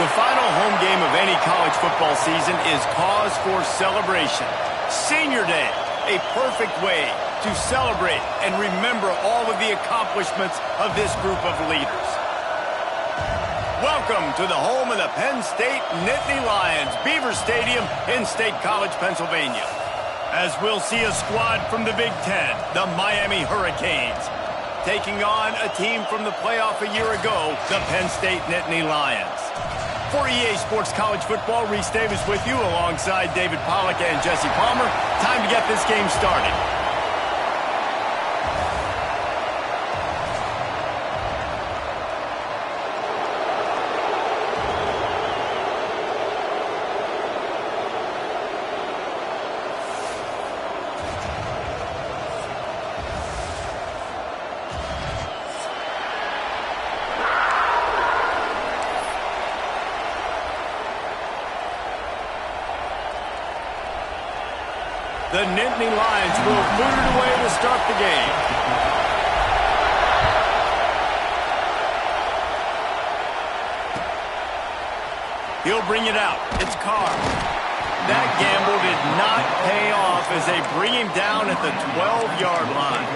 The final home game of any college football season is cause for celebration. Senior Day, a perfect way to celebrate and remember all of the accomplishments of this group of leaders. Welcome to the home of the Penn State Nittany Lions, Beaver Stadium in State College, Pennsylvania. As we'll see a squad from the Big Ten, the Miami Hurricanes, taking on a team from the playoff a year ago, the Penn State Nittany Lions. For EA Sports College Football, Reese Davis with you alongside David Pollack and Jesse Palmer. Time to get this game started. The Nittany Lions will boot it away to start the game. He'll bring it out. It's Carr. That gamble did not pay off as they bring him down at the 12-yard line.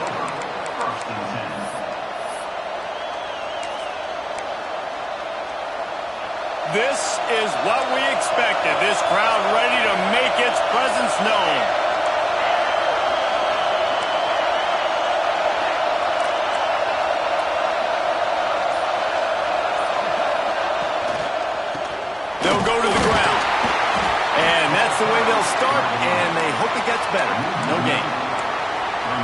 This is what we expected. This crowd ready to make its presence known. They'll go to the ground. And that's the way they'll start, and they hope it gets better. No gain.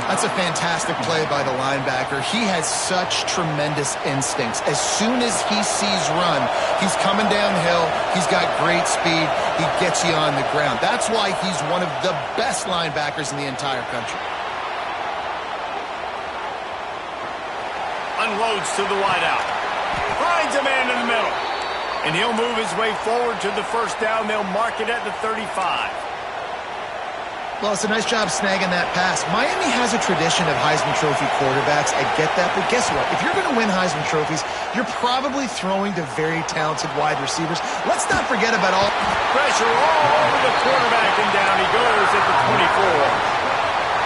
That's a fantastic play by the linebacker. He has such tremendous instincts. As soon as he sees run, he's coming downhill. He's got great speed. He gets you on the ground. That's why he's one of the best linebackers in the entire country. Unloads to the wideout. Finds a man in the middle. And he'll move his way forward to the first down. They'll mark it at the 35. Well, it's a nice job snagging that pass. Miami has a tradition of Heisman Trophy quarterbacks. I get that, but guess what? If you're going to win Heisman Trophies, you're probably throwing to very talented wide receivers. Let's not forget about all... Pressure all over the quarterback, and down he goes at the 24.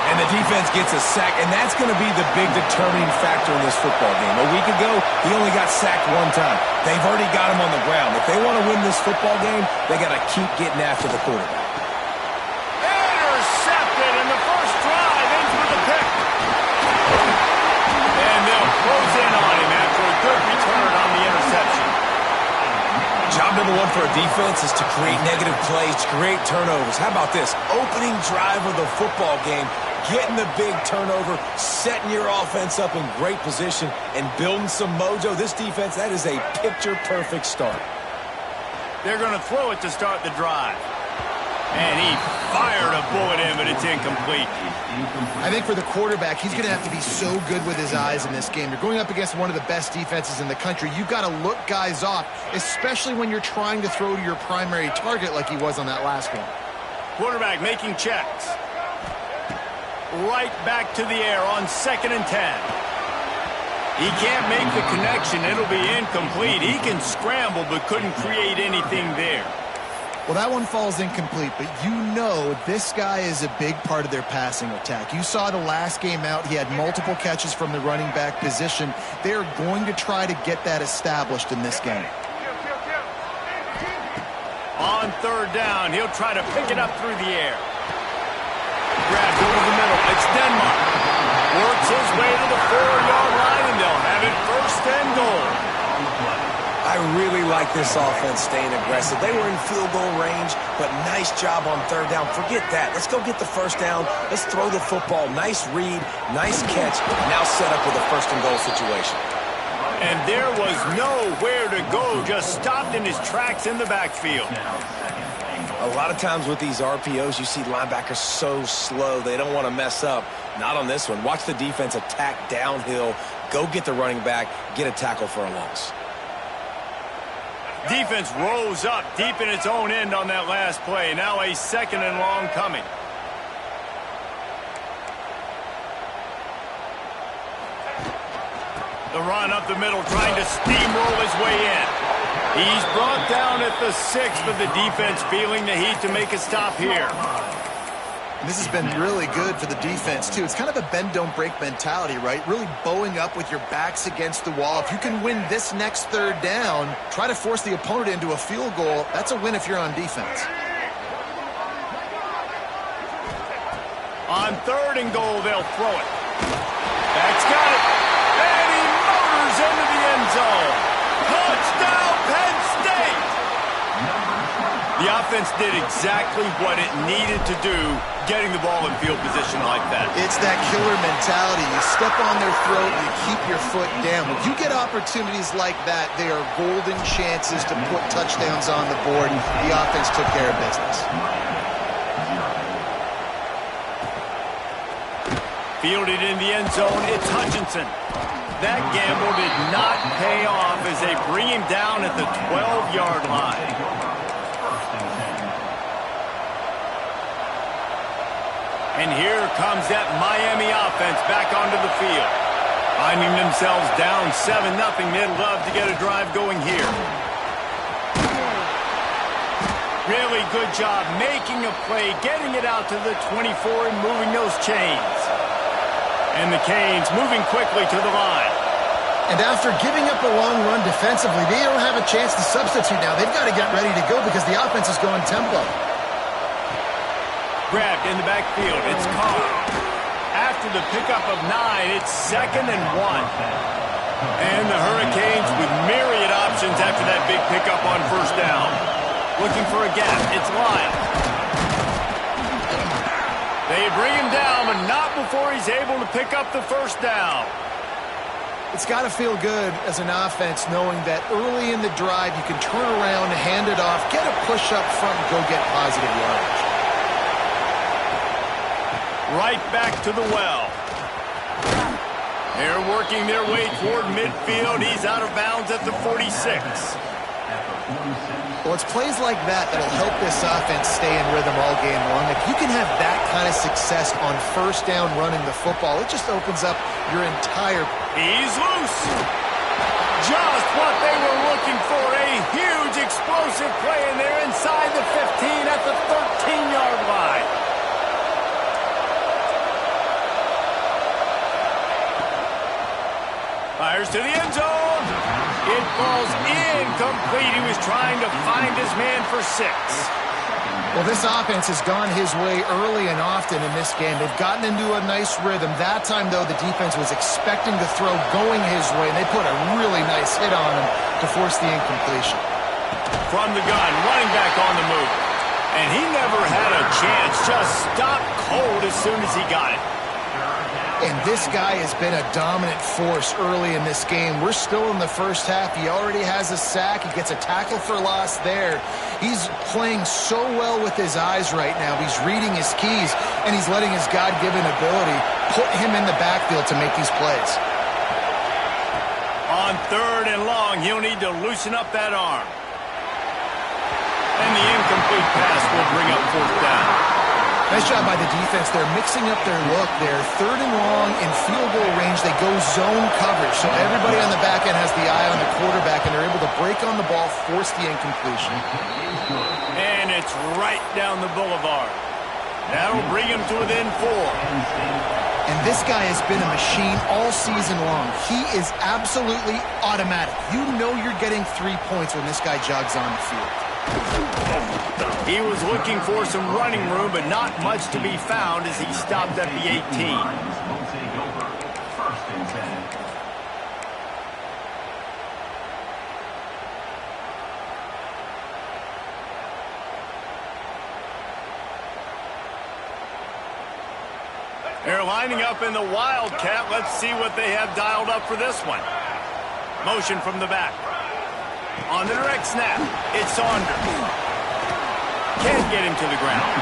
And the defense gets a sack, and that's going to be the big determining factor in this football game. A week ago, he only got sacked one time. They've already got him on the ground. If they want to win this football game, they got to keep getting after the quarterback. Intercepted, and the first drive ends with a pick. And they'll close in on him after a good return on the interception. Job number one for a defense is to create negative plays, to create turnovers. How about this? Opening drive of the football game, getting the big turnover, setting your offense up in great position, and building some mojo. This defense, that is a picture-perfect start. They're going to throw it to start the drive. And he fired a bullet in, but it's incomplete. I think for the quarterback, he's going to have to be so good with his eyes in this game. You're going up against one of the best defenses in the country. You've got to look guys off, especially when you're trying to throw to your primary target like he was on that last one. Quarterback making checks. Right back to the air on 2nd and 10. He can't make the connection. It'll be incomplete. He can scramble, but couldn't create anything there. Well, that one falls incomplete, but you know this guy is a big part of their passing attack. You saw the last game out. He had multiple catches from the running back position. They're going to try to get that established in this game. On 3rd down, he'll try to pick it up through the air. Grabs over the middle. It's Denmark. Works his way to the 4-yard line, and they'll have it 1st and goal. I really like this offense staying aggressive. They were in field goal range, but nice job on 3rd down. Forget that. Let's go get the 1st down. Let's throw the football. Nice read, nice catch. Now set up with a 1st and goal situation. And there was nowhere to go. Just stopped in his tracks in the backfield. A lot of times with these RPOs, you see linebackers so slow. They don't want to mess up. Not on this one. Watch the defense attack downhill. Go get the running back. Get a tackle for a loss. Defense rose up deep in its own end on that last play. Now a 2nd and long coming. The run up the middle, trying to steamroll his way in. He's brought down at the 6, but the defense feeling the heat to make a stop here. This has been really good for the defense, too. It's kind of a bend-don't-break mentality, right? Really bowing up with your backs against the wall. If you can win this next third down, try to force the opponent into a field goal. That's a win if you're on defense. On 3rd and goal, they'll throw it. That's got it. And he motors into the end zone. Touchdown, Penn State! The offense did exactly what it needed to do, getting the ball in field position like that. It's that killer mentality. You step on their throat, you keep your foot down. When you get opportunities like that, they are golden chances to put touchdowns on the board. The offense took care of business. Fielded in the end zone, it's Hutchinson. That gamble did not pay off as they bring him down at the 12-yard line. And here comes that Miami offense back onto the field. Finding themselves down 7-0, they'd love to get a drive going here. Really good job making a play, getting it out to the 24 and moving those chains. And the Canes moving quickly to the line. And after giving up a long run defensively, they don't have a chance to substitute now. They've got to get ready to go because the offense is going tempo. Grabbed in the backfield, it's Carr. After the pickup of 9, it's 2nd and 1. And the Hurricanes with myriad options after that big pickup on 1st down. Looking for a gap, it's Lyle. They bring him down, but not before he's able to pick up the 1st down. It's got to feel good as an offense knowing that early in the drive you can turn around, hand it off, get a push up front, and go get positive yardage. Right back to the well. They're working their way toward midfield. He's out of bounds at the 46. Well, it's plays like that that'll help this offense stay in rhythm all game long. If you can have that kind of success on 1st down running the football, it just opens up your entire... He's loose. Just what they were looking for. A huge explosive play, and they're inside the 15 at the 13-yard line. Fires to the end zone. It falls incomplete. He was trying to find his man for 6. Well, this offense has gone his way early and often in this game. They've gotten into a nice rhythm. That time, though, the defense was expecting the throw going his way, and they put a really nice hit on him to force the incompletion. From the gun, running back on the move. And he never had a chance. Just stopped cold as soon as he got it. And this guy has been a dominant force early in this game. We're still in the 1st half. He already has a sack. He gets a tackle for loss there. He's playing so well with his eyes right now. He's reading his keys, and he's letting his God-given ability put him in the backfield to make these plays. On 3rd and long, he'll need to loosen up that arm. And the incomplete pass will bring up 4th down. Nice job by the defense. They're mixing up their look there. 3rd and long in field goal range. They go zone coverage. So everybody on the back end has the eye on the quarterback, and they're able to break on the ball, force the incompletion. And it's right down the boulevard. That'll bring him to within 4. And this guy has been a machine all season long. He is absolutely automatic. You know you're getting 3 points when this guy jogs on the field. He was looking for some running room, but not much to be found as he stopped at the 18. They're lining up in the Wildcat. Let's see what they have dialed up for this one. Motion from the back. On the direct snap, it's Saunders. Can't get him to the ground.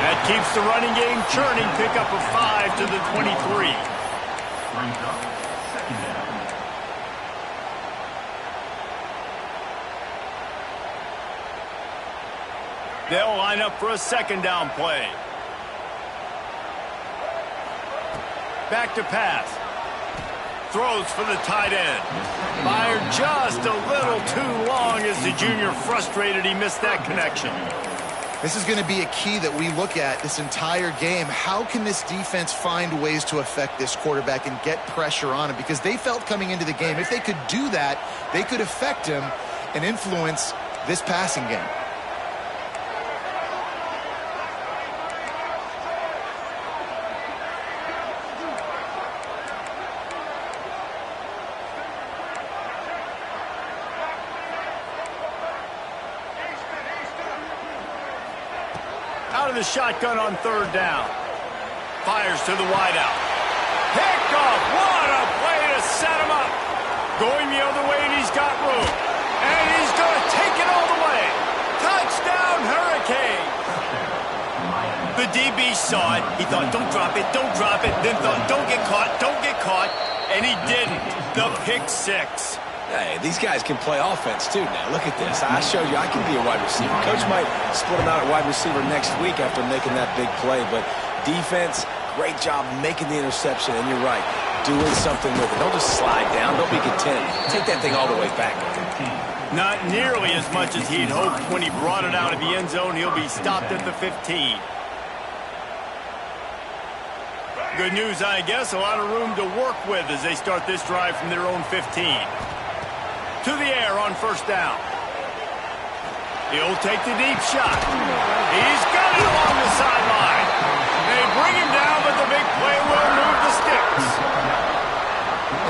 That keeps the running game churning. Pickup of 5 to the 23. They'll line up for a 2nd down play. Back to pass. Throws for the tight end. Fired just a little too long as the junior frustrated he missed that connection. This is going to be a key that we look at this entire game. How can this defense find ways to affect this quarterback and get pressure on him? Because they felt coming into the game, if they could do that, they could affect him and influence this passing game. Out of the shotgun on third down. Fires to the wideout. Picked off. What a play to set him up. Going the other way, and he's got room. And he's going to take it all the way. Touchdown, Hurricane. The DB saw it. He thought, don't drop it, don't drop it. Then thought, don't get caught, don't get caught. And he didn't. The pick six. Hey, these guys can play offense, too, now. Look at this. I showed you I can be a wide receiver. Coach might split him out at wide receiver next week after making that big play. But defense, great job making the interception. And you're right, doing something with it. Don't just slide down. Don't be content. Take that thing all the way back. Not nearly as much as he'd hoped when he brought it out of the end zone. He'll be stopped at the 15. Good news, I guess. A lot of room to work with as they start this drive from their own 15. To the air on first down. He'll take the deep shot. He's got it along the sideline. They bring him down, but the big play will move the sticks.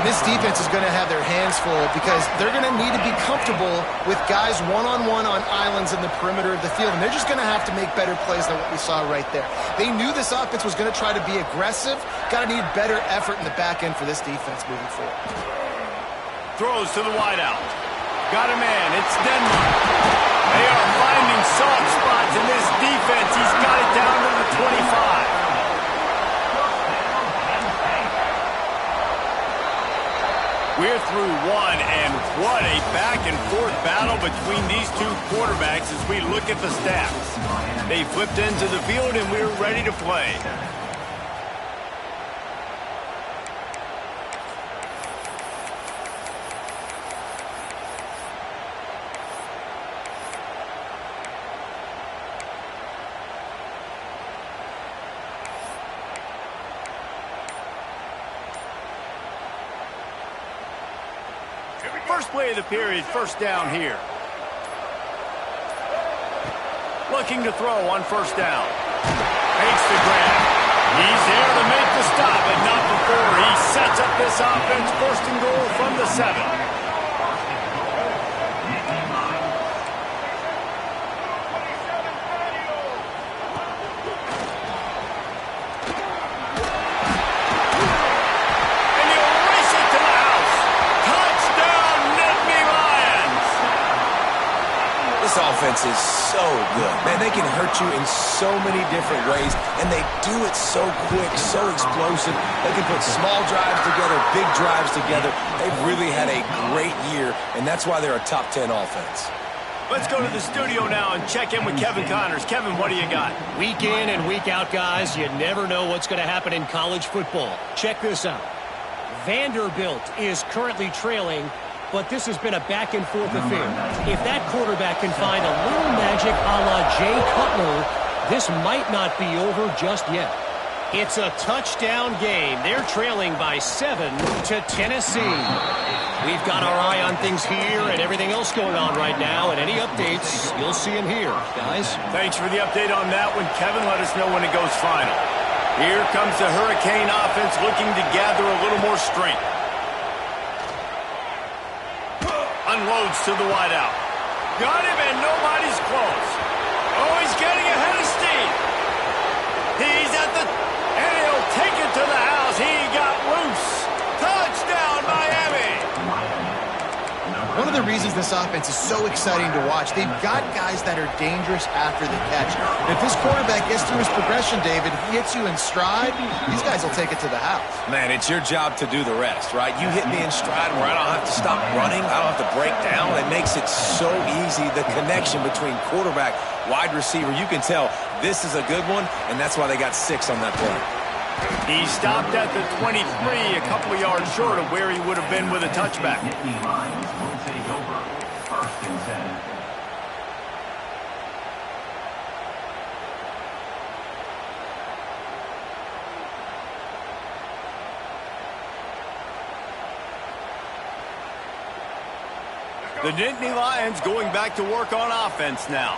And this defense is going to have their hands full because they're going to need to be comfortable with guys one-on-one on islands in the perimeter of the field. And they're just going to have to make better plays than what we saw right there. They knew this offense was going to try to be aggressive. Got to need better effort in the back end for this defense moving forward. Throws to the wideout. Got a man. It's Denmark. They are finding soft spots in this defense. He's got it down to the 25. We're through one, and what a back-and-forth battle between these two quarterbacks as we look at the stats. They flipped into the field, and we're ready to play. First play of the period, first down here. Looking to throw on first down. Makes the grab. He's there to make the stop, but not before he sets up this offense. First and goal from the 7. Offense is so good. Man, they can hurt you in so many different ways, and they do it so quick, so explosive. They can put small drives together, big drives together. They've really had a great year, and that's why they're a top 10 offense. Let's go to the studio now and check in with Kevin Connors. Kevin, what do you got? Week in and week out, guys, you never know what's going to happen in college football. Check this out. Vanderbilt is currently trailing, but this has been a back-and-forth affair. If that quarterback can find a little magic a la Jay Cutler, this might not be over just yet. It's a touchdown game. They're trailing by 7 to Tennessee. We've got our eye on things here and everything else going on right now, and any updates, you'll see them here, guys. Thanks for the update on that one, Kevin. Let us know when it goes final. Here comes the Hurricane offense looking to gather a little more strength. Unloads to the wideout. Got him, and nobody's close. Oh, he's getting ahead of steam. He's at the... and he'll take it to the house. He got loose. Touchdown, Miami. One of the reasons this offense is so exciting to watch, they've got guys that are dangerous after the catch. And if this quarterback gets through his progression, David, if he hits you in stride, these guys will take it to the house. Man, it's your job to do the rest, right? You hit me in stride where I don't have to stop running. I don't have to break down. It makes it so easy, the connection between quarterback, wide receiver. You can tell this is a good one, and that's why they got 6 on that play. He stopped at the 23, a couple of yards short of where he would have been with a touchback. Nittany Lions will take over 1st and 10. The Nittany Lions going back to work on offense now.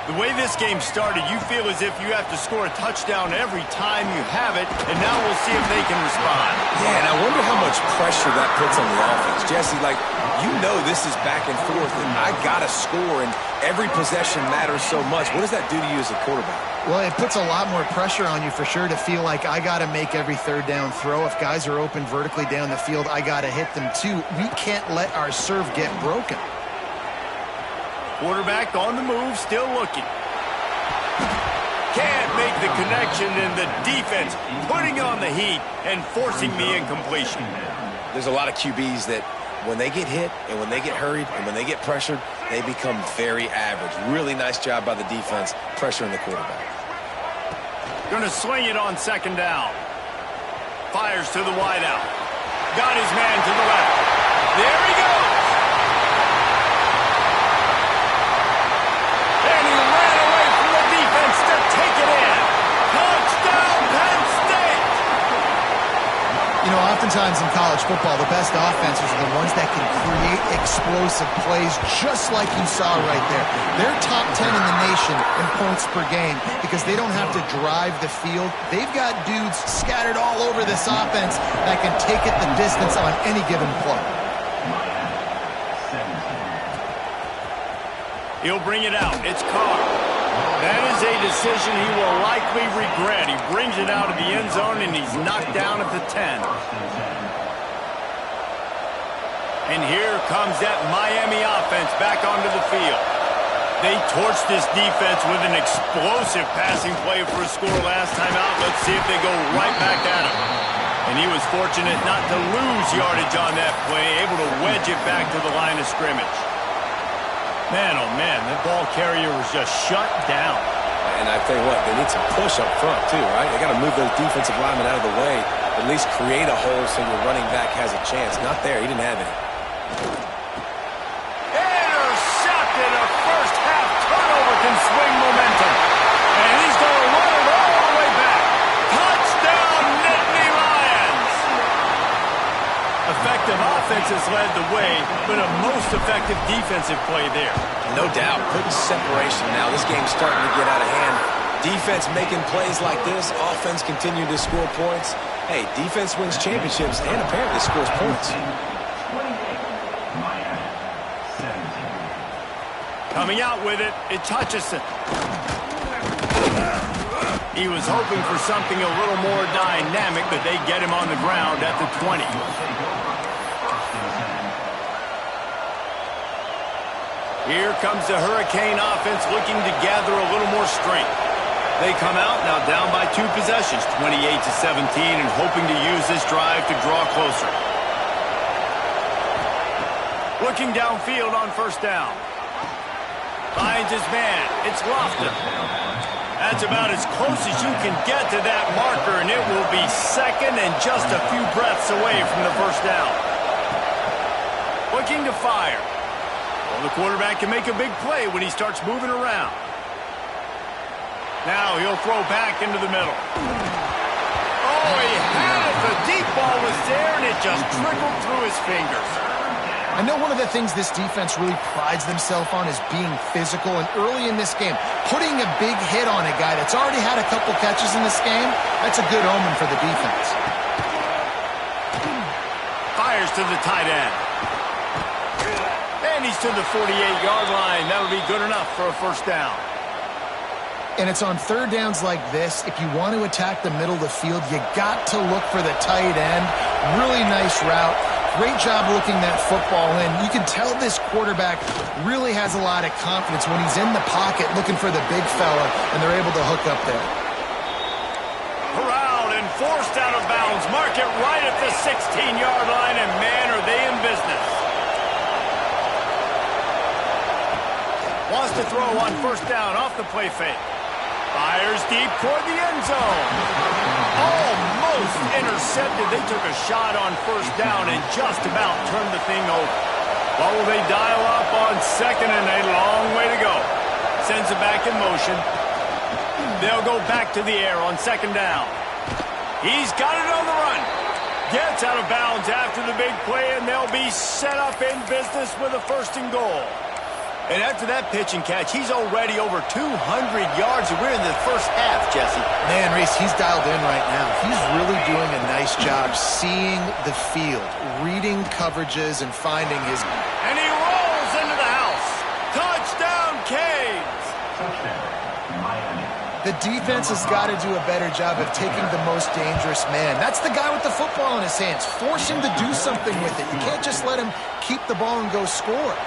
The way this game started, you feel as if you have to score a touchdown every time you have it, and now we'll see if they can respond. Yeah, and I wonder how much pressure that puts on the offense. Jesse, like, you know this is back and forth, and I got to score, and every possession matters so much. What does that do to you as a quarterback? Well, it puts a lot more pressure on you for sure to feel like I got to make every third down throw. If guys are open vertically down the field, I got to hit them too. We can't let our serve get broken. Quarterback on the move, still looking. Can't make the connection, and the defense putting on the heat and forcing the incompletion. There's a lot of QBs that when they get hit and when they get hurried and when they get pressured, they become very average. Really nice job by the defense pressuring the quarterback. Going to swing it on 2nd down. Fires to the wideout. Got his man to the left. There he goes. And he ran away from the defense to take it in. Touchdown, Penn State! You know, oftentimes in college football, the best offenses are the ones that can create explosive plays just like you saw right there. They're top 10 in the nation in points per game because they don't have to drive the field. They've got dudes scattered all over this offense that can take it the distance on any given play. He'll bring it out. It's Carr. That is a decision he will likely regret. He brings it out of the end zone, and he's knocked down at the 10. And here comes that Miami offense back onto the field. They torched this defense with an explosive passing play for a score last time out. Let's see if they go right back at him. And he was fortunate not to lose yardage on that play, able to wedge it back to the line of scrimmage. Man, oh man, that ball carrier was just shut down. And I tell you what, they need some push up front too, right? They got to move those defensive linemen out of the way, at least create a hole so your running back has a chance. Not there, he didn't have any. Intercepted. A first half turnover can swing momentum. And he's going to run it all the way back. Touchdown, Nittany Lions. Effective offense has led the way, but a most effective defensive play there. No doubt, putting separation now. This game's starting to get out of hand. Defense making plays like this, offense continuing to score points. Hey, defense wins championships and apparently scores points. Coming out with it, it's Hutchinson. He was hoping for something a little more dynamic, but they get him on the ground at the 20. Here comes the Hurricane offense looking to gather a little more strength. They come out now down by 2 possessions, 28-17, and hoping to use this drive to draw closer. Looking downfield on 1st down. Finds his man. It's Lofton. That's about as close as you can get to that marker, and it will be 2nd and just a few breaths away from the 1st down. Looking to fire. Well, the quarterback can make a big play when he starts moving around. Now he'll throw back into the middle. Oh, he had it. The deep ball was there, and it just trickled through his fingers. I know one of the things this defense really prides themselves on is being physical, and early in this game, putting a big hit on a guy that's already had a couple catches in this game, that's a good omen for the defense. Fires to the tight end. And he's to the 48-yard line. That would be good enough for a 1st down. And it's on 3rd downs like this, if you want to attack the middle of the field, you got to look for the tight end. Really nice route. Great job looking that football in. You can tell this quarterback really has a lot of confidence when he's in the pocket looking for the big fella, and they're able to hook up there. Corralled and forced out of bounds. Mark it right at the 16-yard line, and man, are they in business. Wants to throw on 1st down off the play fake. Fires deep toward the end zone. Oh, almost intercepted. They took a shot on first down and just about turned the thing over. What will they dial up on second and a long way to go? Sends it back in motion. They'll go back to the air on second down. He's got it on the run. Gets out of bounds after the big play, and they'll be set up in business with a first and goal. And after that pitch and catch, he's already over 200 yards. We're in the first half, Jesse. Man, Reese, he's dialed in right now. He's really doing a nice job seeing the field, reading coverages, and finding his... And he rolls into the house. Touchdown, Canes! Touchdown, Miami. The defense has got to do a better job of taking the most dangerous man. That's the guy with the football in his hands. Force him to do something with it. You can't just let him keep the ball and go score.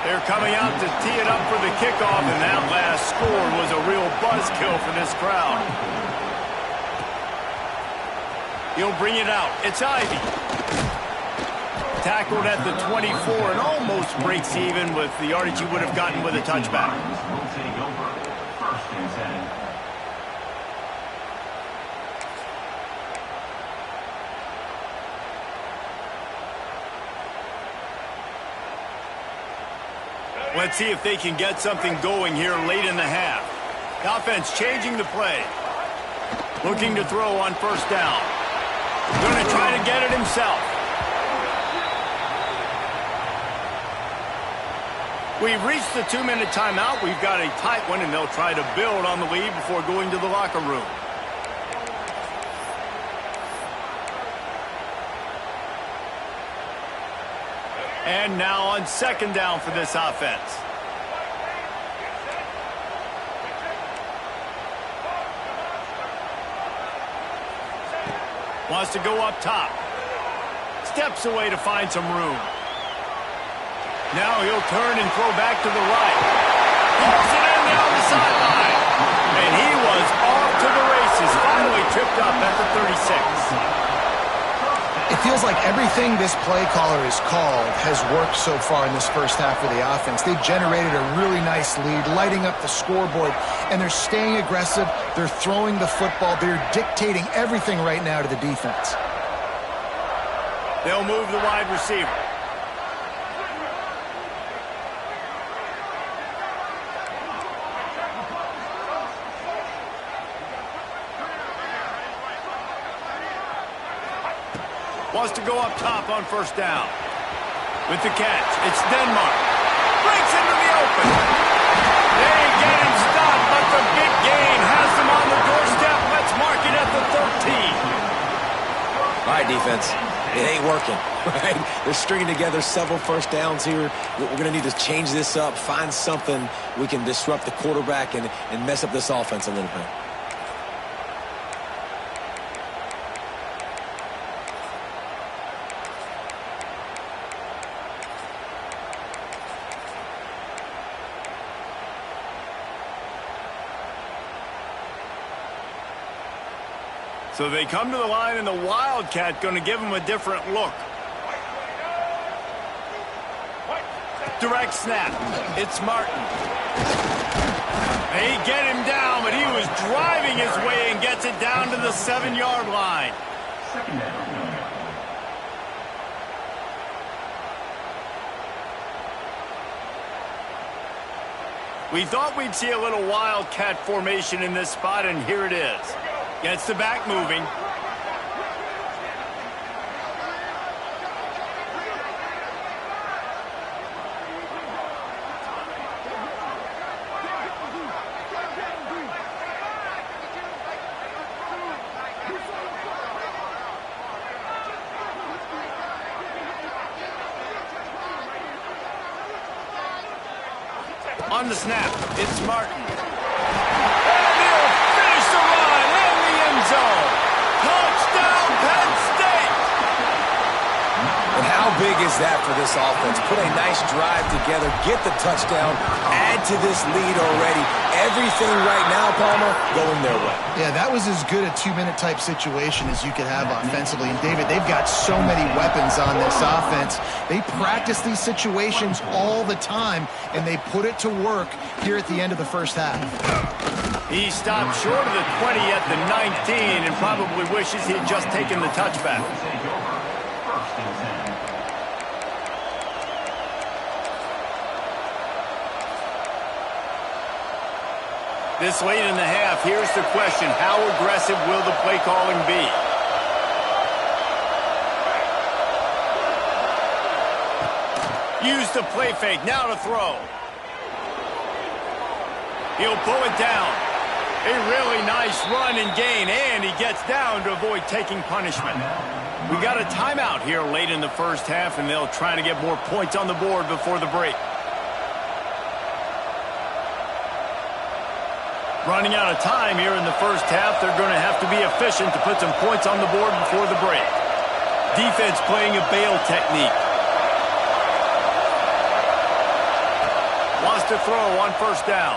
They're coming out to tee it up for the kickoff, and that last score was a real buzzkill for this crowd. He'll bring it out. It's Ivy. Tackled at the 24 and almost breaks even with the yardage he would have gotten with a touchback. Will take over. First and 10. Let's see if they can get something going here late in the half. The offense changing the play. Looking to throw on first down. Going to try to get it himself. We've reached the 2-minute timeout. We've got a tight one, and they'll try to build on the lead before going to the locker room. And now on second down for this offense. Wants to go up top. Steps away to find some room. Now he'll turn and throw back to the right. Pulls it in down the sideline. And he was off to the races. Finally tripped up at the 36. It feels like everything this play caller has called has worked so far in this first half of the offense. They've generated a really nice lead, lighting up the scoreboard, and they're staying aggressive. They're throwing the football. They're dictating everything right now to the defense. They'll move the wide receiver. Wants to go up top on first down. With the catch, it's Denmark. Breaks into the open. They get him stopped, but the big gain has them on the doorstep. Let's mark it at the 13. All right, defense. It ain't working, right? They're stringing together several first downs here. We're going to need to change this up, find something we can disrupt the quarterback and mess up this offense a little bit. So they come to the line, and the Wildcat going to give them a different look. Direct snap. It's Martin. They get him down, but he was driving his way and gets it down to the 7-yard line. Second down. We thought we'd see a little Wildcat formation in this spot, and here it is. Gets the back moving. On the snap, it's Martin. And he'll finish the run in the end zone. Touchdown, Penn State! And how big is that for this offense? Put a nice drive together, get the touchdown, add to this lead already. Everything right now, Palmer, going their way. Yeah, that was as good a 2-minute type situation as you could have offensively. And, David, they've got so many weapons on this offense. They practice these situations all the time, and they put it to work here at the end of the first half. He stopped short of the 20 at the 19 and probably wishes he'd just taken the touchback. This late in the half, here's the question: how aggressive will the play calling be? Use the play fake, now to throw. He'll pull it down. A really nice run and gain, and he gets down to avoid taking punishment. We got a timeout here late in the first half, and they'll try to get more points on the board before the break. Running out of time here in the first half, they're going to have to be efficient to put some points on the board before the break. Defense playing a bail technique. Wants to throw on first down.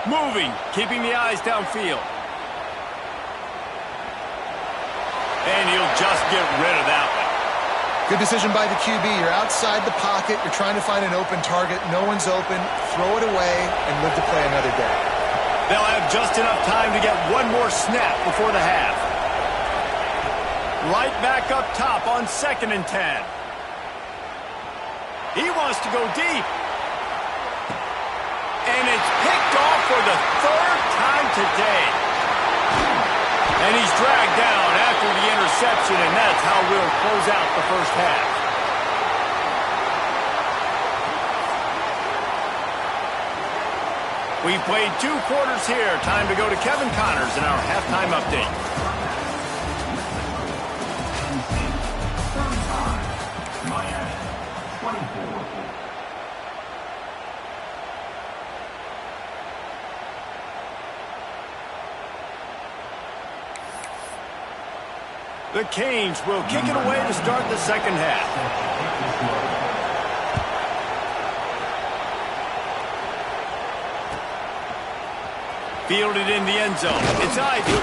Moving, keeping the eyes downfield. And he'll just get rid of that one. Good decision by the QB. You're outside the pocket. You're trying to find an open target. No one's open. Throw it away and live to play another day. They'll have just enough time to get one more snap before the half. Right back up top on 2nd and 10. He wants to go deep. And it's picked off for the 3rd time today. And he's dragged down after the interception, and that's how we'll close out the first half. We've played 2 quarters here. Time to go to Kevin Connors in our halftime update. Miami, 24. The Canes will kick it away to start the second half. Fielded in the end zone. It's Ivy.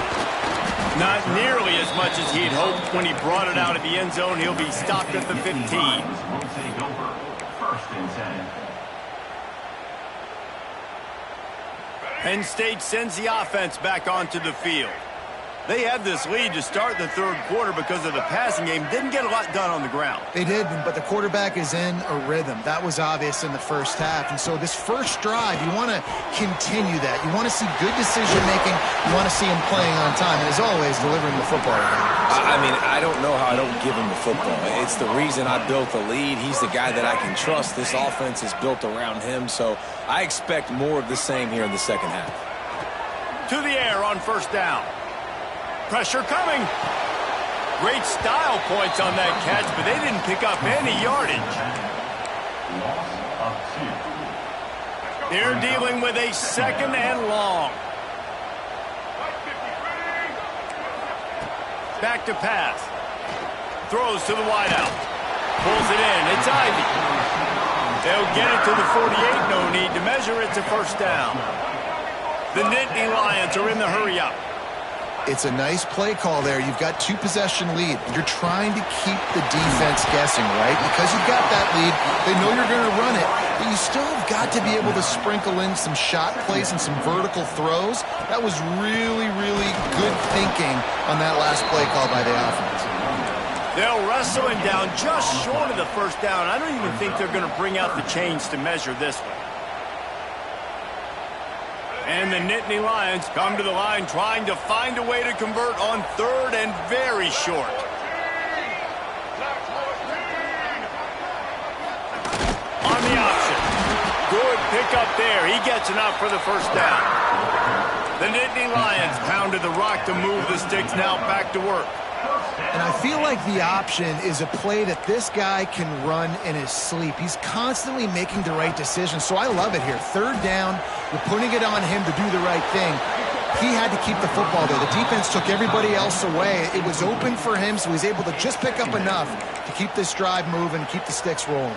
Not nearly as much as he'd hoped. When he brought it out of the end zone, he'll be stopped at the 15. Will take over. 1st and 10. Penn State sends the offense back onto the field. They had this lead to start the 3rd quarter because of the passing game. Didn't get a lot done on the ground. They did, but the quarterback is in a rhythm. That was obvious in the first half. And so this first drive, you want to continue that. You want to see good decision-making. You want to see him playing on time. And as always, delivering the football. I mean, I don't know how I don't give him the football. It's the reason I built the lead. He's the guy that I can trust. This offense is built around him. So I expect more of the same here in the second half. To the air on first down. Pressure coming. Great style points on that catch, but they didn't pick up any yardage. Loss of 2. They're dealing with a 2nd and long. Back to pass. Throws to the wideout. Pulls it in. It's Ivy. They'll get it to the 48. No need to measure. It's a first down. The Nittany Lions are in the hurry-up. It's a nice play call there. You've got 2-possession lead. You're trying to keep the defense guessing, right? Because you've got that lead, they know you're going to run it, but you still have got to be able to sprinkle in some shot plays and some vertical throws. That was really, really good thinking on that last play call by the offense. They'll wrestle him down just short of the first down. I don't even think they're going to bring out the chains to measure this one. And the Nittany Lions come to the line trying to find a way to convert on 3rd and very short. On the option. Good pickup there. He gets enough for the first down. The Nittany Lions pounded the rock to move the sticks, now back to work. And I feel like the option is a play that this guy can run in his sleep. He's constantly making the right decision, so I love it here. 3rd down, you're putting it on him to do the right thing. He had to keep the football there. The defense took everybody else away. It was open for him, so he's able to just pick up enough to keep this drive moving, keep the sticks rolling.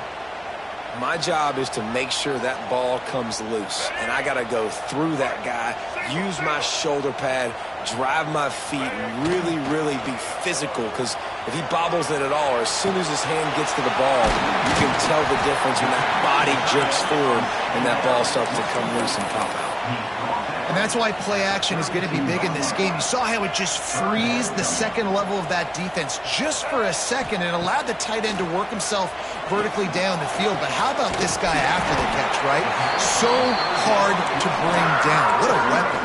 My job is to make sure that ball comes loose, and I got to go through that guy, use my shoulder pad, drive my feet, and really, really be physical, because if he bobbles it at all, or as soon as his hand gets to the ball, you can tell the difference when that body jerks forward and that ball starts to come loose and pop out. And that's why play action is going to be big in this game. You saw how it just frees the second level of that defense just for a second and allowed the tight end to work himself vertically down the field. But how about this guy after the catch, right? So hard to bring down. What a weapon.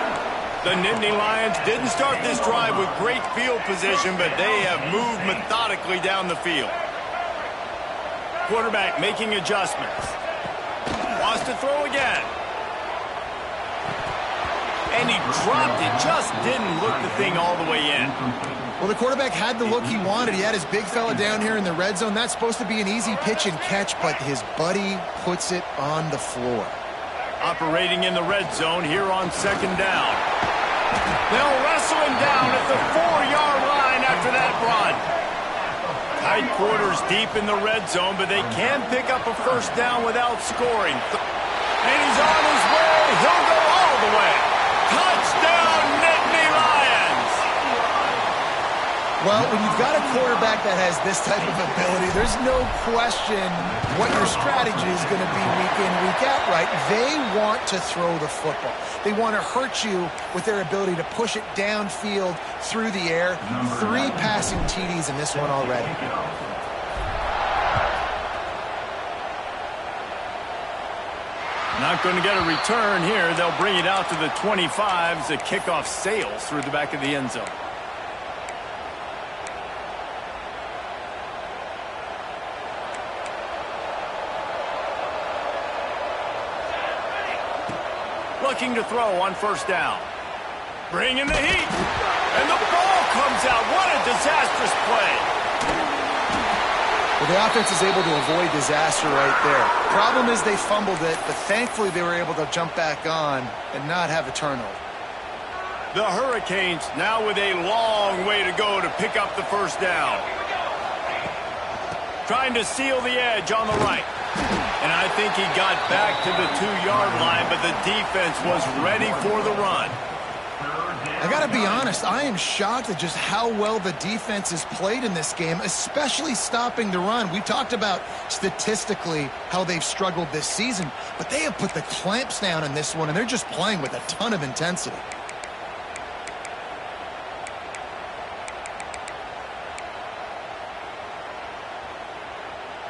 The Nittany Lions didn't start this drive with great field position, but they have moved methodically down the field. Quarterback making adjustments. Wants to throw again. And he dropped it. Just didn't look the thing all the way in. Well, the quarterback had the look he wanted. He had his big fella down here in the red zone. That's supposed to be an easy pitch and catch, but his buddy puts it on the floor. Operating in the red zone here on second down. They'll wrestle him down at the 4-yard line after that run. Tight quarters deep in the red zone, but they can pick up a first down without scoring. And he's on his way. He'll go all the way. Touchdown, Nittany Lions! Well, when you've got a quarterback that has this type of ability, there's no question what your strategy is going to be week in, week out, right? They want to throw the football. They want to hurt you with their ability to push it downfield through the air. 3 passing TDs in this one already. Not going to get a return here. They'll bring it out to the 25 as the kickoff sails through the back of the end zone. Looking to throw on first down. Bringing the heat. And the ball comes out. What a disastrous play. Well, the offense is able to avoid disaster right there. Problem is they fumbled it, but thankfully they were able to jump back on and not have a turnover. The Hurricanes now with a long way to go to pick up the first down. Trying to seal the edge on the right. And I think he got back to the 2-yard line, but the defense was ready for the run. I got to be honest, I am shocked at just how well the defense has played in this game, especially stopping the run. We talked about statistically how they've struggled this season, but they have put the clamps down in this one, and they're just playing with a ton of intensity.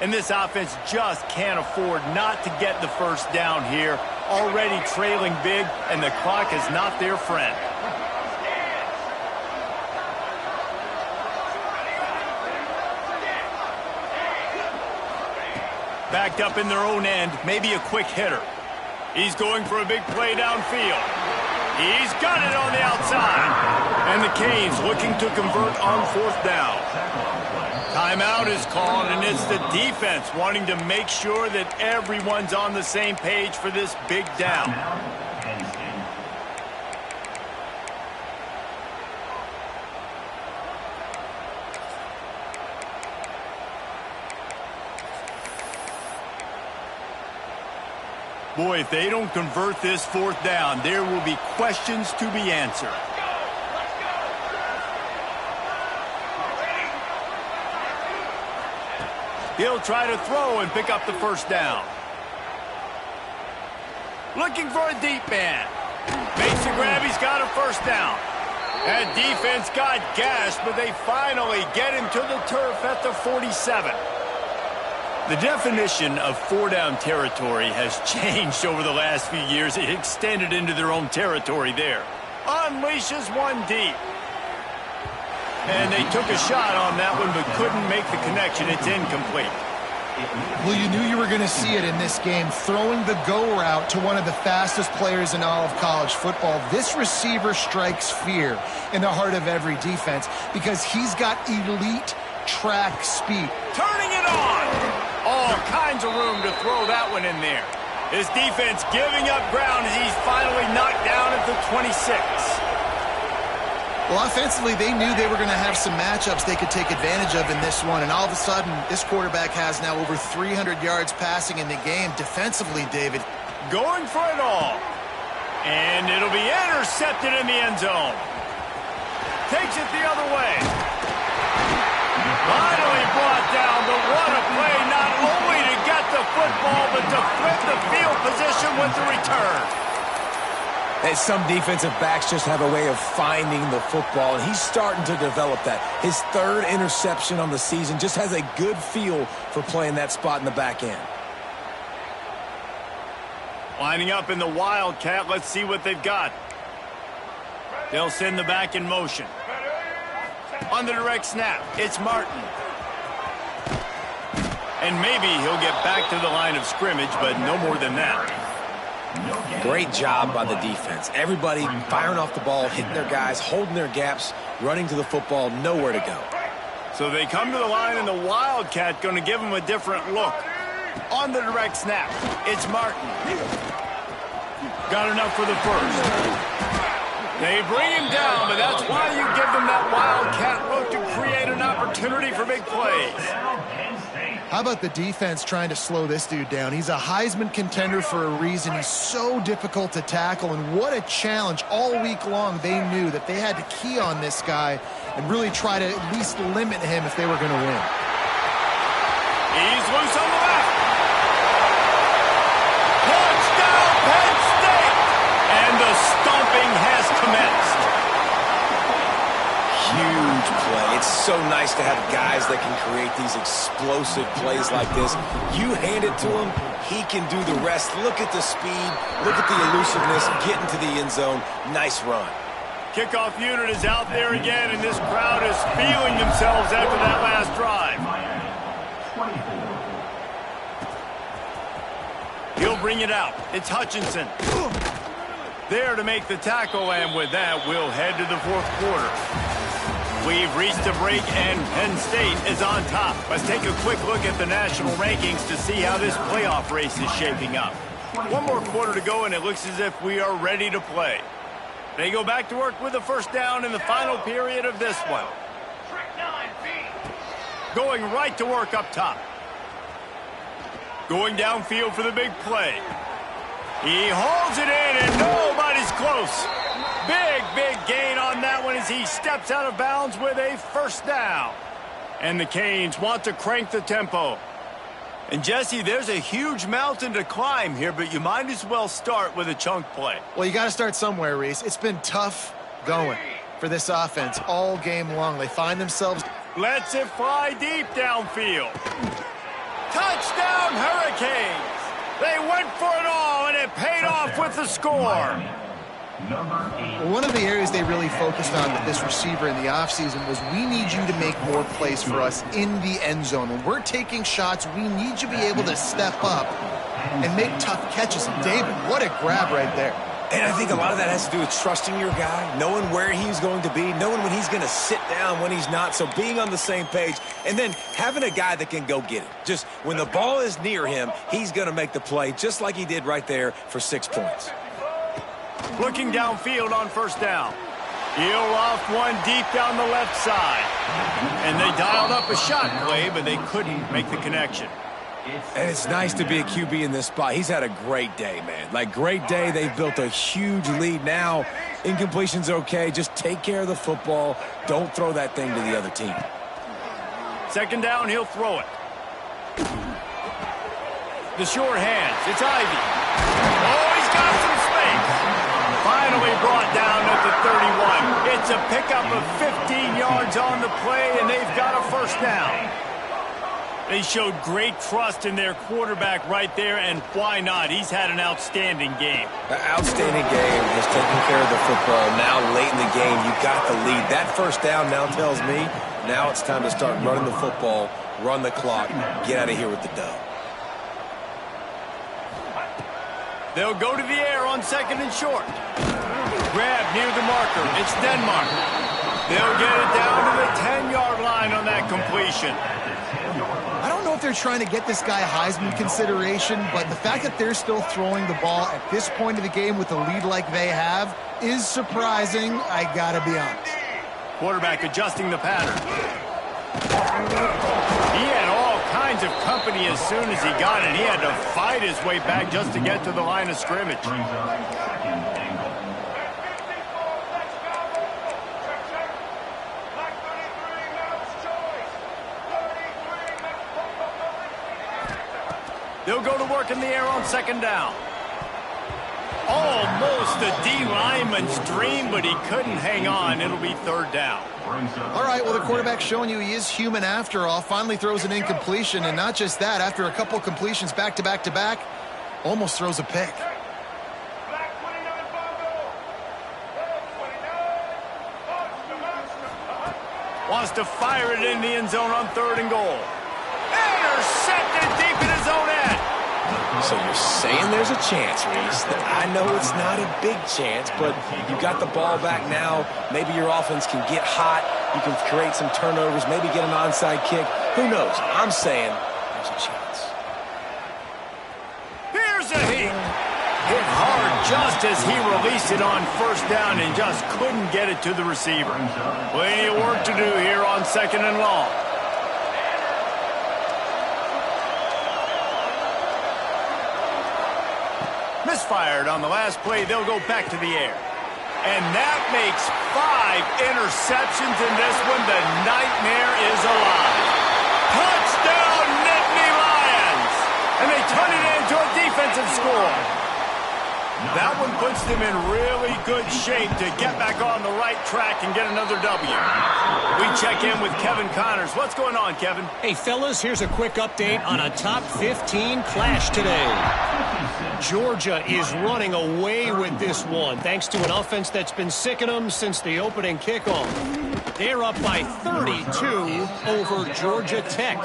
And this offense just can't afford not to get the first down here. Already trailing big, and the clock is not their friend. Backed up in their own end, maybe a quick hitter. He's going for a big play downfield. He's got it on the outside. And the Canes looking to convert on fourth down. Timeout is called, and it's the defense wanting to make sure that everyone's on the same page for this big down. Boy, if they don't convert this fourth down, there will be questions to be answered. He'll try to throw and pick up the first down. Looking for a deep man. Makes the grab, he's got a first down. And defense got gashed, but they finally get him to the turf at the 47. The definition of 4-down territory has changed over the last few years. It extended into their own territory there. Unleashes one deep. And they took a shot on that one, but couldn't make the connection. It's incomplete. Well, you knew you were going to see it in this game, throwing the go route to one of the fastest players in all of college football. This receiver strikes fear in the heart of every defense because he's got elite track speed. Turning it on! All kinds of room to throw that one in there. His defense giving up ground as he's finally knocked down at the 26. Well, offensively, they knew they were going to have some matchups they could take advantage of in this one, and all of a sudden, this quarterback has now over 300 yards passing in the game. Defensively, David. Going for it all. And it'll be intercepted in the end zone. Takes it the other way. Finally brought down, but what a play, not only to get the football, but to flip the field position with the return. And some defensive backs just have a way of finding the football, and he's starting to develop that. His third interception on the season, just has a good feel for playing that spot in the back end. Lining up in the Wildcat. Let's see what they've got. They'll send the back in motion. On the direct snap, it's Martin. And maybe he'll get back to the line of scrimmage, but no more than that. Great job by the defense. Everybody firing off the ball, hitting their guys, holding their gaps, running to the football, nowhere to go. So they come to the line, and the Wildcat going to give them a different look. On the direct snap, it's Martin. Got enough for the first. They bring him down, but that's why you give them that Wildcat look to create an opportunity for big plays. How about the defense trying to slow this dude down? He's a Heisman contender for a reason. He's so difficult to tackle, and what a challenge. All week long, they knew that they had to key on this guy and really try to at least limit him if they were going to win. He's loose on the left. Touchdown, Penn State! And the stomping has commenced. Huge play. It's so nice to have guys that can create these explosive plays like this. You hand it to him, he can do the rest. Look at the speed. Look at the elusiveness. Getting to the end zone. Nice run. Kickoff unit is out there again, and this crowd is feeling themselves after that last drive. He'll bring it out. It's Hutchinson. There to make the tackle, and with that, we'll head to the fourth quarter. We've reached a break, and Penn State is on top. Let's take a quick look at the national rankings to see how this playoff race is shaping up. One more quarter to go, and it looks as if we are ready to play. They go back to work with a first down in the final period of this one. Going right to work up top. Going downfield for the big play. He holds it in, and nobody's close. Big gain on that one as he steps out of bounds with a first down. And the Canes want to crank the tempo. And, Jesse, there's a huge mountain to climb here, but you might as well start with a chunk play. Well, you got to start somewhere, Reese. It's been tough going for this offense all game long. They find themselves... Lets it fly deep downfield. Touchdown, Hurricanes! They went for it all, and it paid off with the score. One of the areas they really focused on with this receiver in the offseason was we need you to make more plays for us in the end zone. When we're taking shots, we need you to be able to step up and make tough catches. And David, what a grab right there. And I think a lot of that has to do with trusting your guy, knowing where he's going to be, knowing when he's going to sit down, when he's not. So being on the same page, and then having a guy that can go get it. Just when the ball is near him, he's going to make the play, just like he did right there for 6 points. Looking downfield on first down. He'll off one deep down the left side. And they dialed up a shot play, but they couldn't make the connection. And it's nice to be a QB in this spot. He's had a great day, man. Like, great day. They've built a huge lead. Now, incompletion's okay. Just take care of the football. Don't throw that thing to the other team. Second down, he'll throw it. The short hands. It's Ivy. Oh, he's got some space. Finally brought down at the 31. It's a pickup of 15 yards on the play, and they've got a first down. They showed great trust in their quarterback right there, and why not? He's had an outstanding game. An outstanding game. Has taken care of the football. Now, late in the game, you got the lead. That first down now tells me now it's time to start running the football, run the clock, get out of here with the dub. They'll go to the air on second and short. Grab near the marker. It's Denmark. They'll get it down to the 10-yard line on that completion. I don't know if they're trying to get this guy Heisman consideration, but the fact that they're still throwing the ball at this point of the game with a lead like they have is surprising, I gotta be honest. Quarterback adjusting the pattern. He had all kinds of company as soon as he got it. He had to fight his way back just to get to the line of scrimmage. They'll go to work in the air on second down. All Almost a D lineman's dream, but he couldn't hang on. It'll be third down. All right, well, the quarterback's showing you he is human after all. Finally throws an incompletion, and not just that, after a couple completions back to back to back, almost throws a pick. Wants to fire it in the end zone on 3rd and goal. Intercepted deep in his own end. So you're saying there's a chance, Reese. I know it's not a big chance, but you got the ball back now. Maybe your offense can get hot. You can create some turnovers, maybe get an onside kick. Who knows? I'm saying there's a chance. Here's a hit. Hit hard just as he released it on 1st down and just couldn't get it to the receiver. Plenty of work to do here on 2nd and long. Misfired on the last play. They'll go back to the air. And that makes 5 interceptions in this one. The nightmare is alive. Touchdown, Nittany Lions! And they turn it into a defensive score. That one puts them in really good shape to get back on the right track and get another W. We check in with Kevin Connors. What's going on, Kevin? Hey, fellas, here's a quick update on a top 15 clash today. Georgia is running away with this one, thanks to an offense that's been sicking them since the opening kickoff. They're up by 32 over Georgia Tech.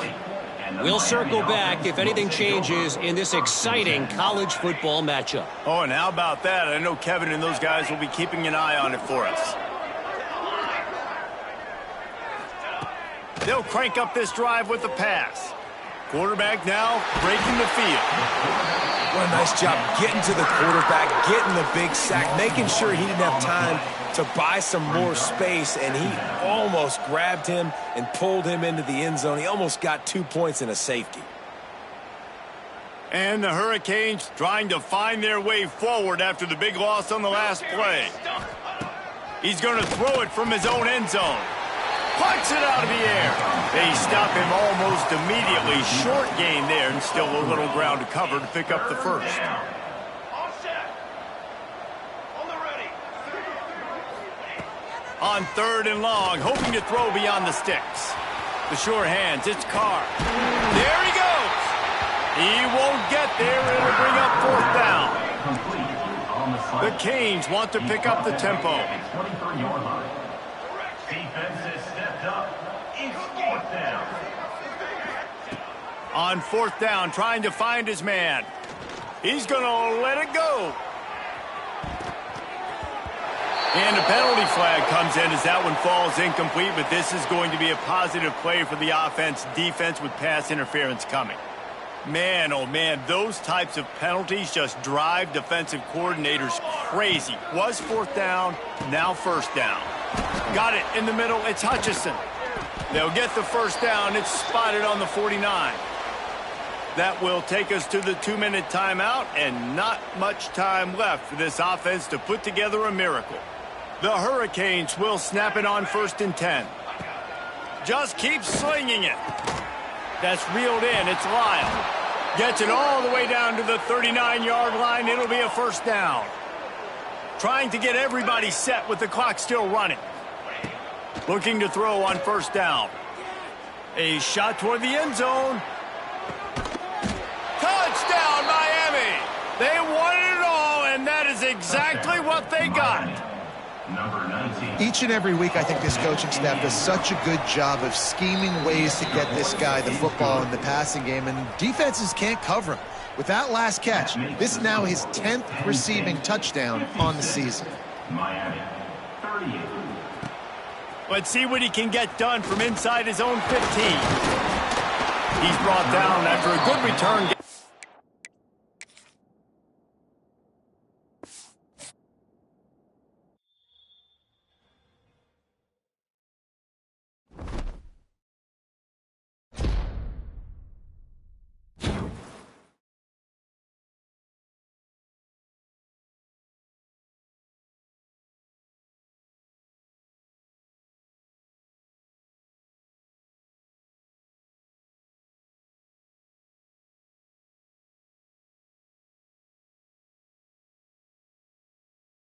We'll circle back if anything changes in this exciting college football matchup. Oh, and how about that? I know Kevin and those guys will be keeping an eye on it for us. They'll crank up this drive with the pass. Quarterback now breaking the field. What a nice job getting to the quarterback, getting the big sack, making sure he didn't have time to buy some more space, and he almost grabbed him and pulled him into the end zone. He almost got 2 points and a safety. And the Hurricanes trying to find their way forward after the big loss on the last play. He's going to throw it from his own end zone. Puts it out of the air. They stop him almost immediately. Short gain there, and still a little ground to cover to pick up the first. On 3rd and long, hoping to throw beyond the sticks. The sure hands, it's Carr. There he goes. He won't get there. It'll bring up 4th down. The Canes want to pick up the tempo. On 4th down, trying to find his man. He's going to let it go. And a penalty flag comes in as that one falls incomplete, but this is going to be a positive play for the offense. Defense with pass interference coming. Man, oh man, those types of penalties just drive defensive coordinators crazy. Was 4th down, now 1st down. Got it in the middle, it's Hutchinson. They'll get the 1st down, it's spotted on the 49. That will take us to the 2-minute timeout, and not much time left for this offense to put together a miracle. The Hurricanes will snap it on 1st and 10. Just keep slinging it. That's reeled in, it's Lyle. Gets it all the way down to the 39-yard line. It'll be a 1st down. Trying to get everybody set with the clock still running. Looking to throw on 1st down. A shot toward the end zone. Touchdown, Miami! They wanted it all, and that is exactly what they got. Each and every week, I think this coaching staff does such a good job of scheming ways to get this guy the football in the passing game, and defenses can't cover him. With that last catch, this is now his 10th receiving touchdown on the season. Miami, 38. Let's see what he can get done from inside his own 15. He's brought down after a good return.